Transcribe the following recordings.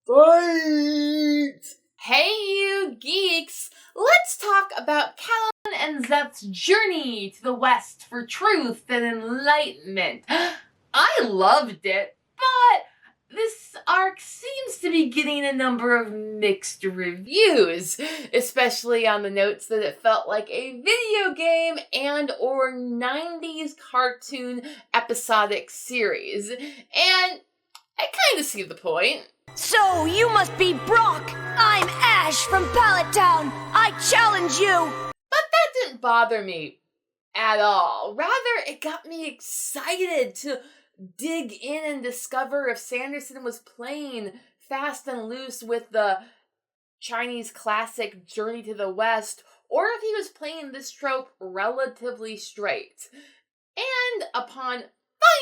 Fight! Hey you geeks! Let's talk about Kaladin and Szeth's journey to the west for truth and enlightenment. I loved it, but this arc seems to be getting a number of mixed reviews, especially on the notes that it felt like a video game and or 90s cartoon episodic series. And I kind of see the point. So, you must be Brock! I'm Ash from Pallet Town! I challenge you! But that didn't bother me at all. Rather, it got me excited to dig in and discover if Sanderson was playing fast and loose with the Chinese classic Journey to the West, or if he was playing this trope relatively straight. And upon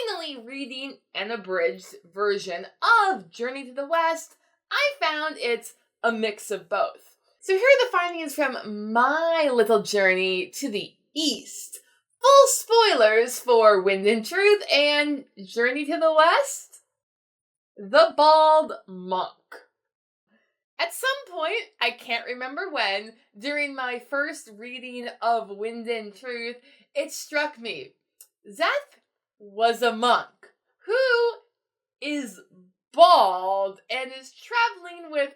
finally reading an abridged version of Journey to the West, I found it's a mix of both. So here are the findings from my little journey to the East. Full spoilers for Wind and Truth and Journey to the West. The Bald Monk. At some point, I can't remember when, during my first reading of Wind and Truth, it struck me. Szeth was a monk who is bald and is traveling with,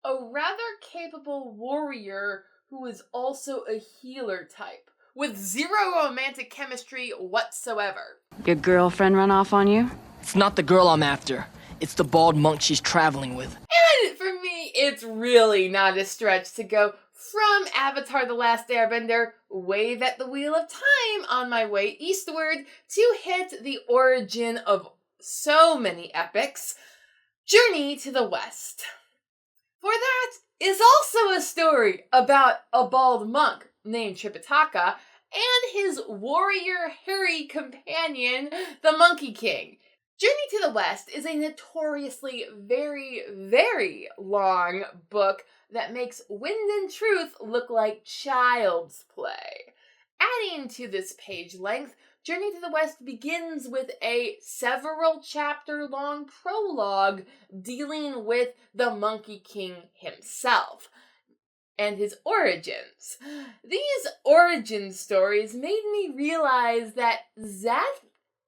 a rather capable warrior who is also a healer type, with zero romantic chemistry whatsoever. Your girlfriend run off on you? It's not the girl I'm after. It's the bald monk she's traveling with. And for me, it's really not a stretch to go from Avatar: The Last Airbender, wave at the Wheel of Time on my way eastward to hit the origin of so many epics, Journey to the West. For that is also a story about a bald monk named Tripitaka and his warrior hairy companion, the Monkey King. Journey to the West is a notoriously very, very long book that makes Wind and Truth look like child's play. Adding to this page length, Journey to the West begins with a several chapter long prologue dealing with the Monkey King himself and his origins. These origin stories made me realize that Szeth,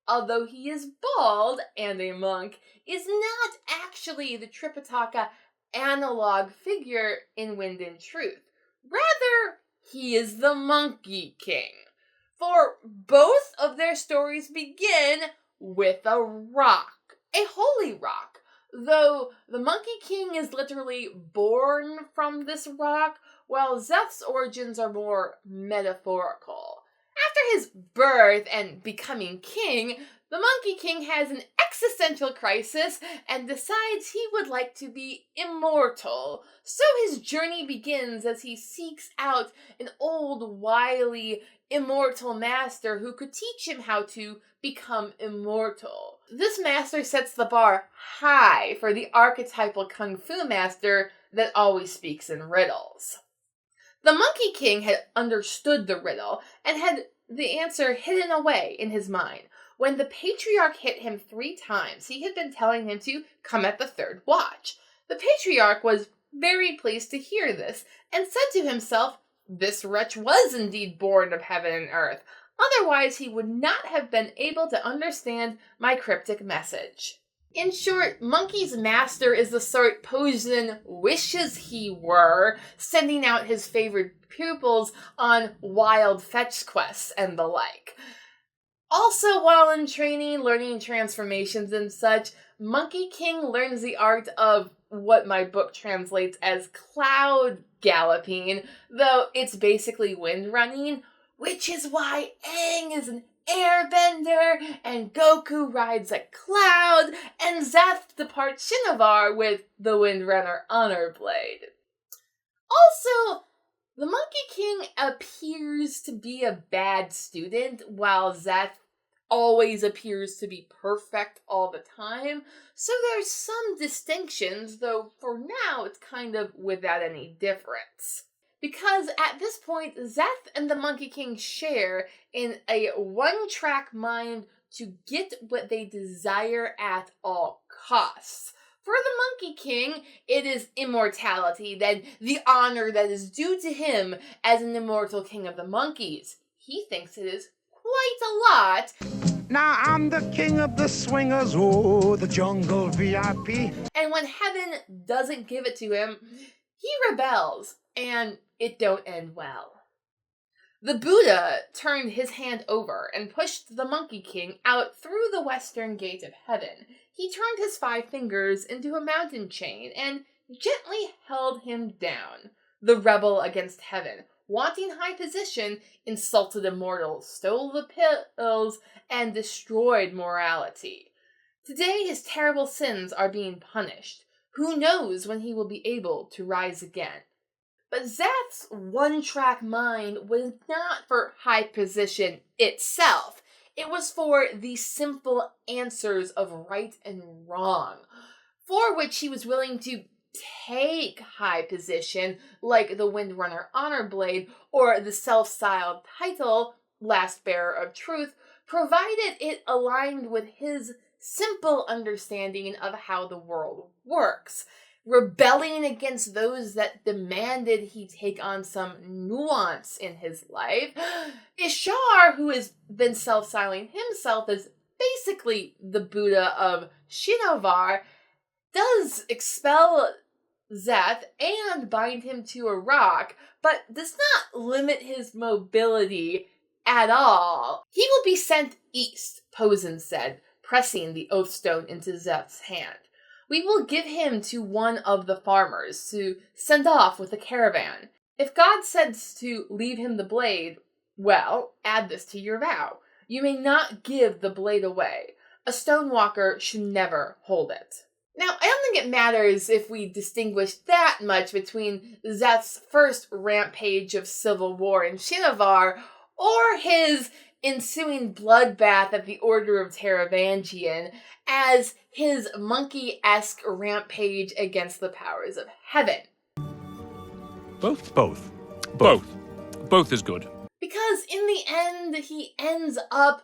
although he is bald and a monk, is not actually the Tripitaka analog figure in Wind and Truth. Rather, he is the Monkey King. For both of their stories begin with a rock, a holy rock, though the Monkey King is literally born from this rock, while Szeth's origins are more metaphorical. After his birth and becoming king, the Monkey King has an existential crisis and decides he would like to be immortal. So his journey begins as he seeks out an old, wily, immortal master who could teach him how to become immortal. This master sets the bar high for the archetypal kung fu master that always speaks in riddles. The Monkey King had understood the riddle and had the answer hidden away in his mind. When the patriarch hit him 3 times, he had been telling him to come at the 3rd watch. The patriarch was very pleased to hear this and said to himself, this wretch was indeed born of heaven and earth. Otherwise, he would not have been able to understand my cryptic message. In short, Monkey's master is the sort Posen wishes he were, sending out his favorite pupils on wild fetch quests and the like. Also, while in training, learning transformations and such, Monkey King learns the art of what my book translates as cloud galloping, though it's basically wind running, which is why Aang is an airbender, and Goku rides a cloud, and Szeth departs Shinovar with the Windrunner Honor Blade. Also, the Monkey King appears to be a bad student, while Szeth always appears to be perfect all the time, so there's some distinctions, though for now it's kind of without any difference. Because at this point, Szeth and the Monkey King share in a one-track mind to get what they desire at all costs. For For the Monkey King, it is immortality, then the honor that is due to him as an immortal king of the monkeys. He thinks it is quite a lot. Now I'm the king of the swingers, oh, the jungle VIP. And when heaven doesn't give it to him, he rebels, and it don't end well. The Buddha turned his hand over and pushed the Monkey King out through the western gate of heaven. He turned his 5 fingers into a mountain chain and gently held him down. The rebel against heaven, wanting high position, insulted immortals, stole the pills, and destroyed morality. Today his terrible sins are being punished. Who knows when he will be able to rise again? But Szeth's one-track mind was not for high position itself. It was for the simple answers of right and wrong, for which he was willing to take high position, like the Windrunner Honor Blade or the self-styled title, Last Bearer of Truth, provided it aligned with his simple understanding of how the world works, rebelling against those that demanded he take on some nuance in his life. Ishar, who has been self-styling himself as basically the Buddha of Shinovar, does expel Szeth and bind him to a rock, but does not limit his mobility at all. He will be sent east, Posen said, pressing the oath stone into Szeth's hand. We will give him to one of the farmers to send off with a caravan. If God says to leave him the blade, well, add this to your vow. You may not give the blade away. A stonewalker should never hold it. Now, I don't think it matters if we distinguish that much between Szeth's first rampage of civil war in Shinovar or his ensuing bloodbath at the Order of Taravangian as his monkey-esque rampage against the powers of heaven. Both. Both is good. Because in the end, he ends up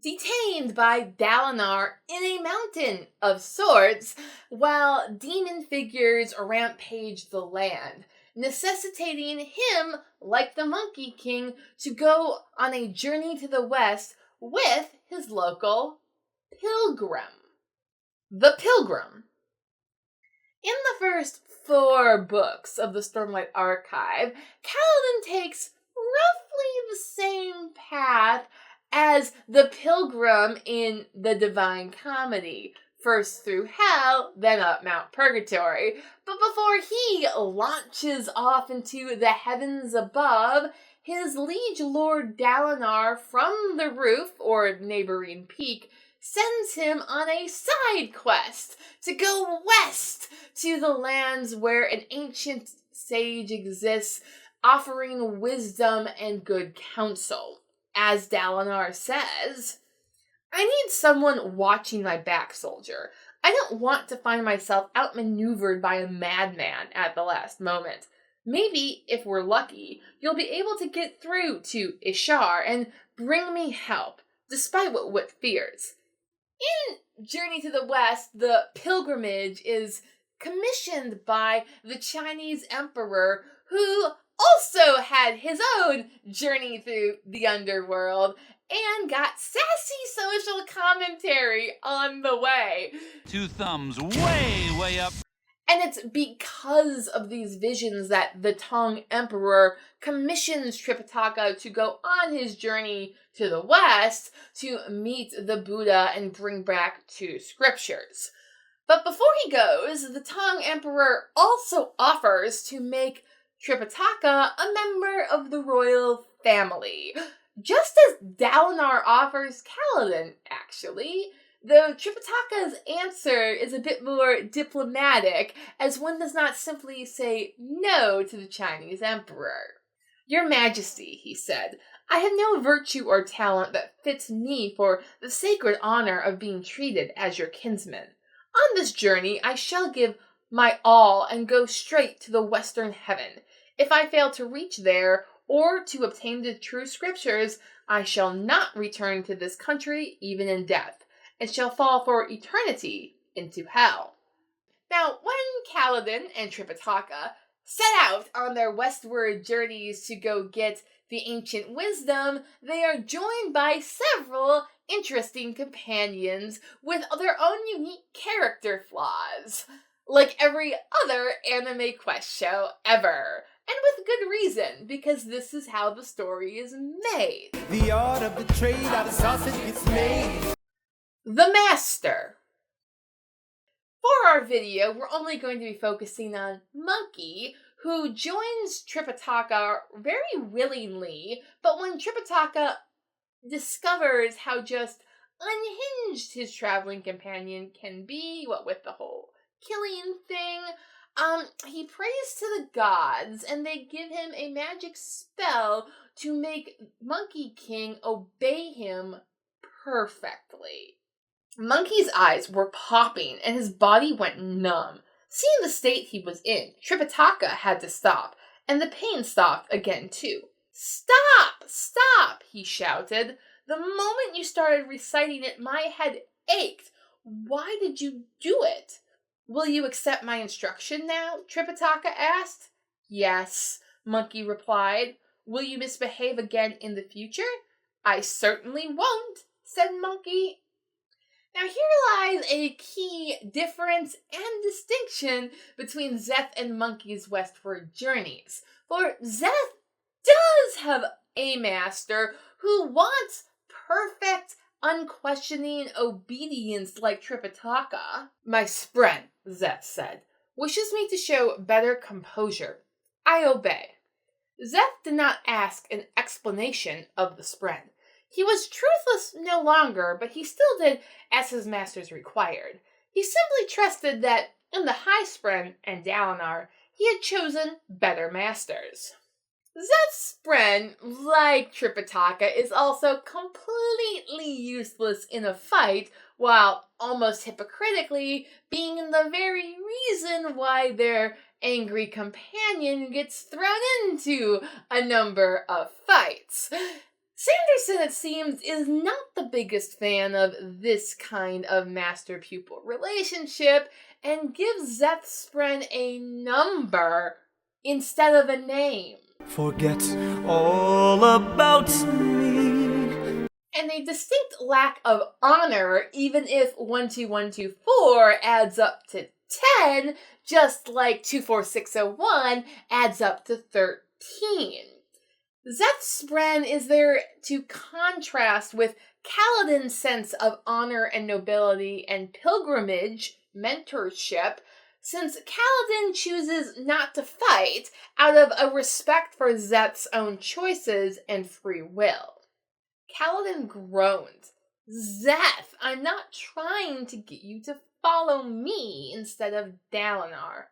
detained by Dalinar in a mountain of sorts, while demon figures rampage the land, necessitating him, like the Monkey King, to go on a journey to the west with his local pilgrim. The Pilgrim. In the first 4 books of the Stormlight Archive, Kaladin takes roughly the same path as the pilgrim in the Divine Comedy, first through hell, then up Mount Purgatory. But before he launches off into the heavens above, his liege lord Dalinar from the roof, or neighboring peak, sends him on a side quest to go west to the lands where an ancient sage exists, offering wisdom and good counsel. As Dalinar says, I need someone watching my back, soldier. I don't want to find myself outmaneuvered by a madman at the last moment. Maybe, if we're lucky, you'll be able to get through to Ishar and bring me help, despite what Wit fears. In Journey to the West, the pilgrimage is commissioned by the Chinese emperor, who also had his own journey through the underworld and got sassy social commentary on the way. 2 thumbs way up. And it's because of these visions that the Tang Emperor commissions Tripitaka to go on his journey to the west to meet the Buddha and bring back 2 scriptures. But before he goes, the Tang Emperor also offers to make Tripitaka a member of the royal family, just as Dalinar offers Kaladin, actually, though Tripitaka's answer is a bit more diplomatic, as one does not simply say no to the Chinese emperor. Your Majesty, he said, I have no virtue or talent that fits me for the sacred honor of being treated as your kinsman. On this journey, I shall give my all and go straight to the western heaven. If I fail to reach there, or to obtain the true scriptures, I shall not return to this country even in death, and shall fall for eternity into hell. Now, when Kaladin and Tripitaka set out on their westward journeys to go get the ancient wisdom, they are joined by several interesting companions with their own unique character flaws, like every other anime quest show ever. And with good reason, because this is how the story is made. The art of the trade, how the sausage gets made. The Master. For our video, we're only going to be focusing on Monkey, who joins Tripitaka very willingly, but when Tripitaka discovers how just unhinged his traveling companion can be, what with the whole killing thing, he prays to the gods, and they give him a magic spell to make Monkey King obey him perfectly. Monkey's eyes were popping, and his body went numb. Seeing the state he was in, Tripitaka had to stop, and the pain stopped again too. "Stop! Stop!" he shouted. "The moment you started reciting it, my head ached. Why did you do it?" "Will you accept my instruction now?" Tripitaka asked. "Yes," Monkey replied. "Will you misbehave again in the future?" "I certainly won't," said Monkey. Now here lies a key difference and distinction between Szeth and Monkey's westward journeys. For Szeth does have a master who wants perfect, unquestioning obedience like Tripitaka. "My spren," Szeth said, "wishes me to show better composure. I obey." Szeth did not ask an explanation of the spren. He was truthless no longer, but he still did as his masters required. He simply trusted that in the High Spren and Dalinar, he had chosen better masters. Szeth's spren, like Tripitaka, is also completely useless in a fight, while almost hypocritically being the very reason why their angry companion gets thrown into a number of fights. Sanderson, it seems, is not the biggest fan of this kind of master-pupil relationship and gives Szeth's spren a number instead of a name. Forget all about me. And a distinct lack of honor, even if 12124 adds up to 10, just like 24601 adds up to 13. Szeth's spren is there to contrast with Kaladin's sense of honor and nobility and pilgrimage, mentorship, since Kaladin chooses not to fight out of a respect for Szeth's own choices and free will. Kaladin groaned. "Szeth, I'm not trying to get you to follow me instead of Dalinar."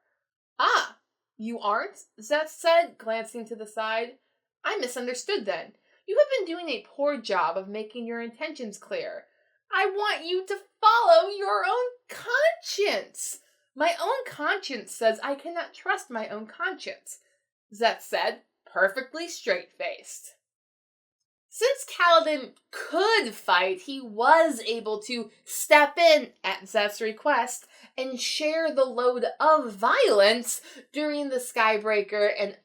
"Ah, you aren't?" Szeth said, glancing to the side. "I misunderstood then. You have been doing a poor job of making your intentions clear. I want you to follow your own conscience." "My own conscience says I cannot trust my own conscience," Szeth said, perfectly straight-faced. Since Kaladin could fight, he was able to step in at Szeth's request and share the load of violence during the Skybreaker and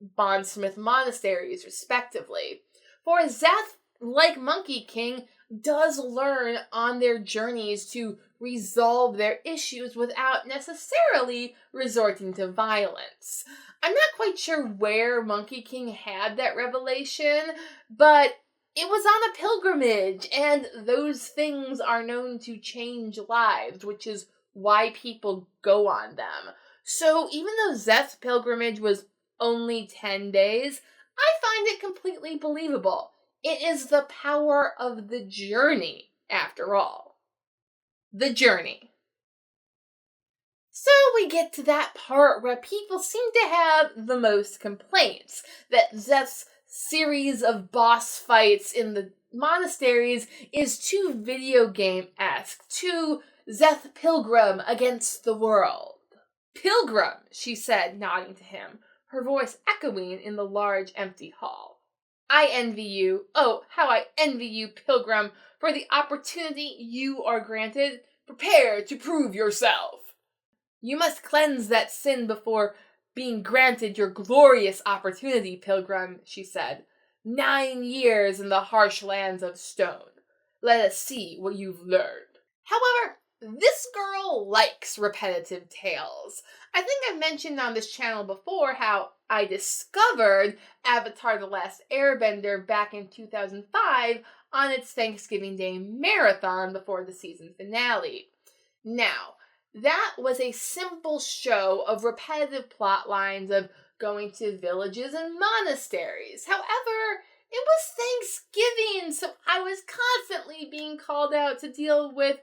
Bondsmith monasteries, respectively. For Szeth, like Monkey King, does learn on their journeys to resolve their issues without necessarily resorting to violence. I'm not quite sure where Monkey King had that revelation, but it was on a pilgrimage, and those things are known to change lives, which is why people go on them. So even though Szeth's pilgrimage was only 10 days, I find it completely believable. It is the power of the journey, after all. The journey. So we get to that part where people seem to have the most complaints, that Szeth's series of boss fights in the monasteries is too video game-esque, too Szeth Pilgrim against the world. "Pilgrim," she said, nodding to him, her voice echoing in the large, empty hall. "I envy you. Oh, how I envy you, Pilgrim, for the opportunity you are granted. Prepare to prove yourself." You must cleanse that sin before being granted your glorious opportunity, pilgrim, she said. 9 years in the harsh lands of stone. Let us see what you've learned. However, this girl likes repetitive tales. I think I've mentioned on this channel before how I discovered Avatar: The Last Airbender back in 2005 on its Thanksgiving Day marathon before the season finale. Now, that was a simple show of repetitive plot lines of going to villages and monasteries. However, it was Thanksgiving, so I was constantly being called out to deal with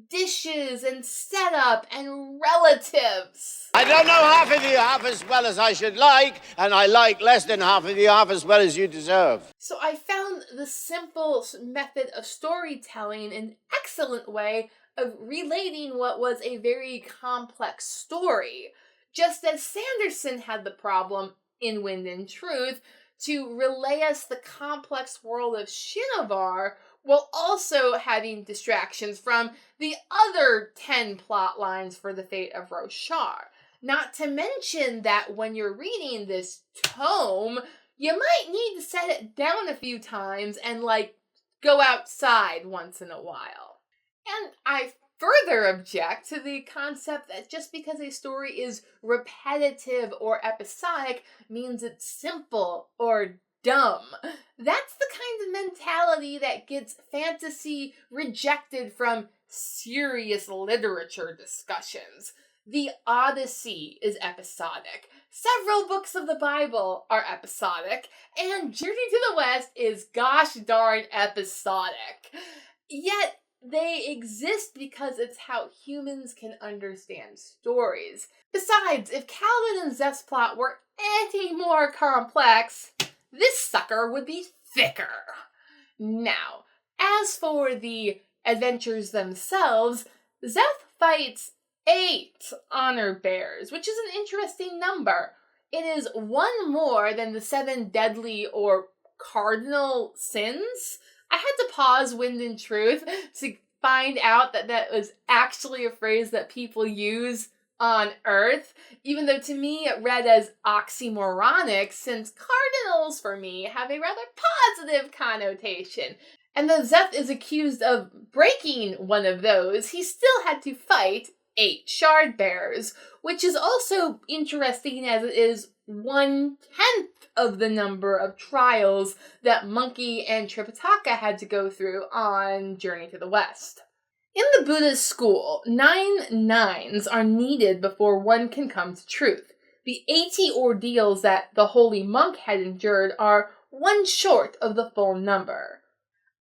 dishes and setup and relatives. I don't know half of you half as well as I should like, and I like less than half of you half as well as you deserve. So I found the simple method of storytelling an excellent way of relating what was a very complex story. Just as Sanderson had the problem in Wind and Truth to relay us the complex world of Shinovar while also having distractions from the other 10 plot lines for the fate of Roshar. Not to mention that when you're reading this tome, you might need to set it down a few times and, go outside once in a while. And I further object to the concept that just because a story is repetitive or episodic means it's simple or dumb. That's the kind of mentality that gets fantasy rejected from serious literature discussions. The Odyssey is episodic. Several books of the Bible are episodic, and Journey to the West is gosh darn episodic. Yet, they exist because it's how humans can understand stories. Besides, if Kaladin and Szeth's plot were any more complex, this sucker would be thicker. Now, as for the adventures themselves, Szeth fights 8 honor bears, which is an interesting number. It is 1 more than the 7 deadly or cardinal sins. I had to pause Wind and Truth to find out that that was actually a phrase that people use on Earth, even though to me it read as oxymoronic, since cardinals for me have a rather positive connotation. And though Szeth is accused of breaking one of those, he still had to fight 8 shard bears, which is also interesting as it is 1/10 of the number of trials that Monkey and Tripitaka had to go through on Journey to the West. In the Buddhist school, 9 nines are needed before one can come to truth. The 80 ordeals that the holy monk had endured are 1 short of the full number.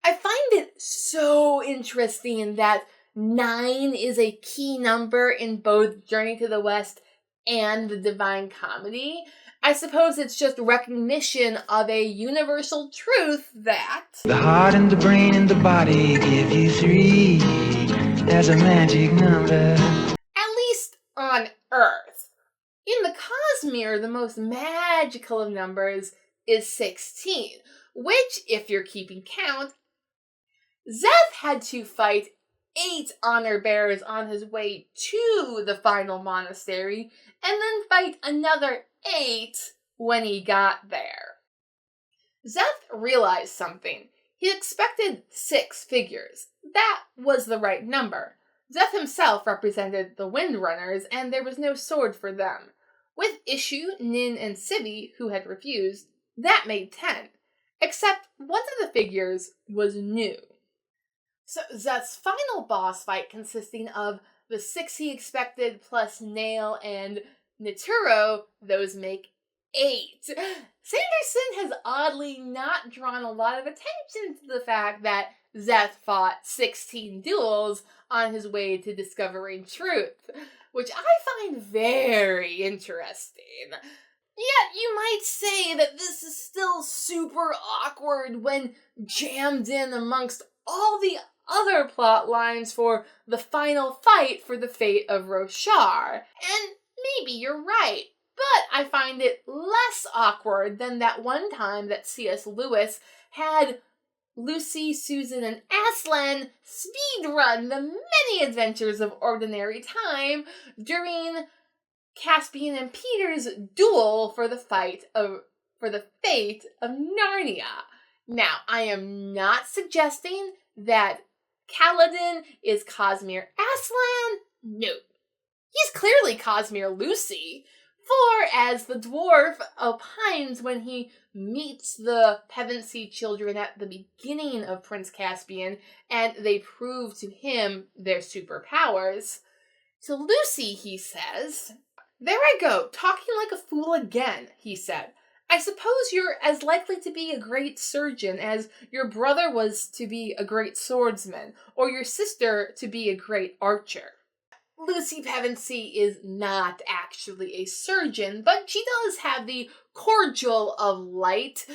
I find it so interesting that 9 is a key number in both Journey to the West and the Divine Comedy. I suppose it's just recognition of a universal truth that the heart and the brain and the body give you 3 as a magic number. At least on Earth. In the Cosmere, the most magical of numbers is 16, which, if you're keeping count, Szeth had to fight 8 honor bears on his way to the final monastery, and then fight another 8 when he got there. Szeth realized something. He expected 6 figures. That was the right number. Szeth himself represented the Windrunners, and there was no sword for them. With Ishu, Nin, and Sivi, who had refused, that made 10. Except one of the figures was new. So Szeth's final boss fight, consisting of the 6 he expected plus Nail and Nituro, those make 8. Sanderson has oddly not drawn a lot of attention to the fact that Szeth fought 16 duels on his way to discovering truth, which I find very interesting. Yet you might say that this is still super awkward when jammed in amongst all the other plot lines for the final fight for the fate of Roshar. And maybe you're right, but I find it less awkward than that one time that C.S. Lewis had Lucy, Susan, and Aslan speedrun the many adventures of ordinary time during Caspian and Peter's duel for the fate of Narnia. Now, I am not suggesting that Kaladin is Cosmere Aslan. No. He's clearly Cosmere Lucy, for as the dwarf opines when he meets the Pevensey children at the beginning of Prince Caspian, and they prove to him their superpowers, to Lucy he says, "There I go, talking like a fool again," he said. "I suppose you're as likely to be a great surgeon as your brother was to be a great swordsman, or your sister to be a great archer." Lucy Pevensey is not actually a surgeon, but she does have the cordial of light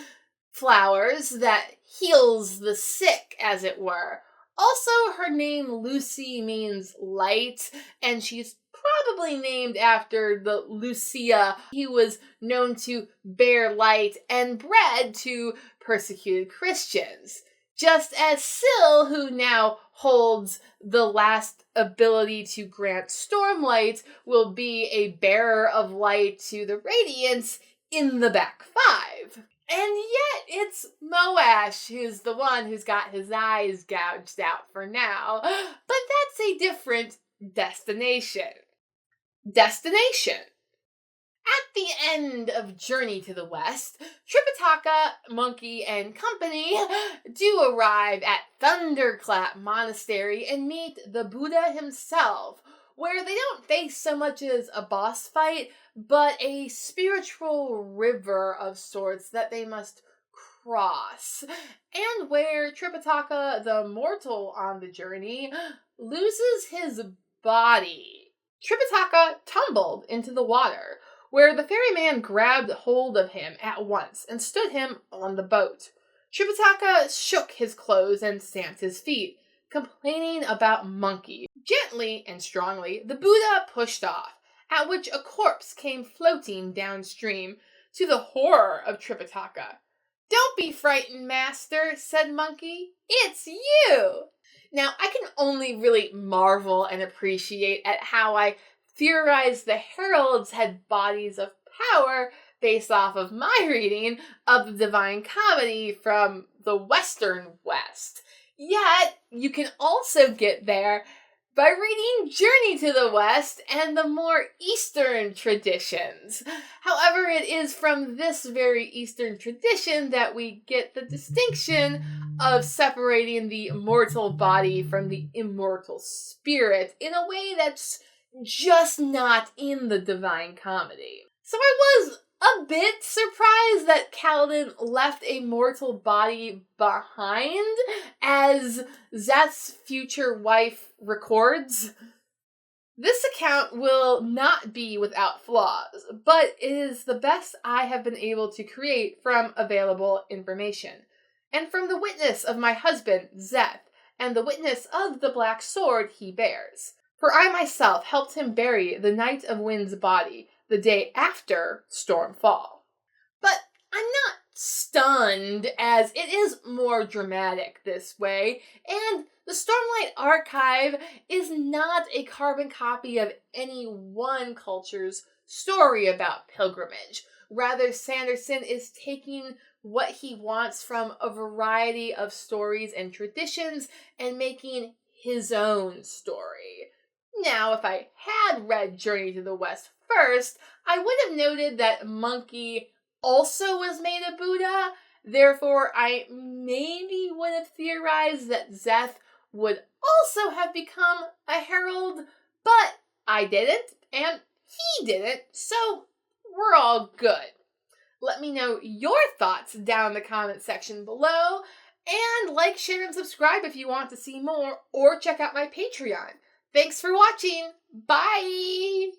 flowers that heals the sick, as it were. Also, her name Lucy means light, and she's probably named after the Lucia who was known to bear light and bread to persecuted Christians. Just as Syl, who now holds the last ability to grant Stormlight, will be a bearer of light to the Radiants in the back five. And yet it's Moash who's the one who's got his eyes gouged out for now. But that's a different destination. At the end of Journey to the West, Tripitaka, Monkey, and company do arrive at Thunderclap Monastery and meet the Buddha himself, where they don't face so much as a boss fight, but a spiritual river of sorts that they must cross, and where Tripitaka, the mortal on the journey, loses his body. Tripitaka tumbled into the water, where the ferryman grabbed hold of him at once and stood him on the boat. Tripitaka shook his clothes and stamped his feet, complaining about Monkey. Gently and strongly, the Buddha pushed off, at which a corpse came floating downstream, to the horror of Tripitaka. "Don't be frightened, master," said Monkey. "It's you!" Now, I can only really marvel and appreciate at how I theorized the heralds had bodies of power based off of my reading of the Divine Comedy from the Western West. Yet, you can also get there by reading Journey to the West and the more Eastern traditions. However, it is from this very Eastern tradition that we get the distinction of separating the mortal body from the immortal spirit in a way that's just not in the Divine Comedy. So I was a bit surprised that Kaladin left a mortal body behind, as Szeth's future wife records. This account will not be without flaws, but it is the best I have been able to create from available information, and from the witness of my husband, Szeth, and the witness of the black sword he bears. For I myself helped him bury the Knight of Wind's body the day after Stormfall. But I'm not stunned, as it is more dramatic this way, and the Stormlight Archive is not a carbon copy of any one culture's story about pilgrimage. Rather, Sanderson is taking what he wants from a variety of stories and traditions and making his own story. Now, if I had read Journey to the West first, I would have noted that Monkey also was made a Buddha. Therefore, I maybe would have theorized that Szeth would also have become a herald, but I didn't, and he didn't, so we're all good. Let me know your thoughts down in the comment section below, and like, share, and subscribe if you want to see more, or check out my Patreon. Thanks for watching. Bye!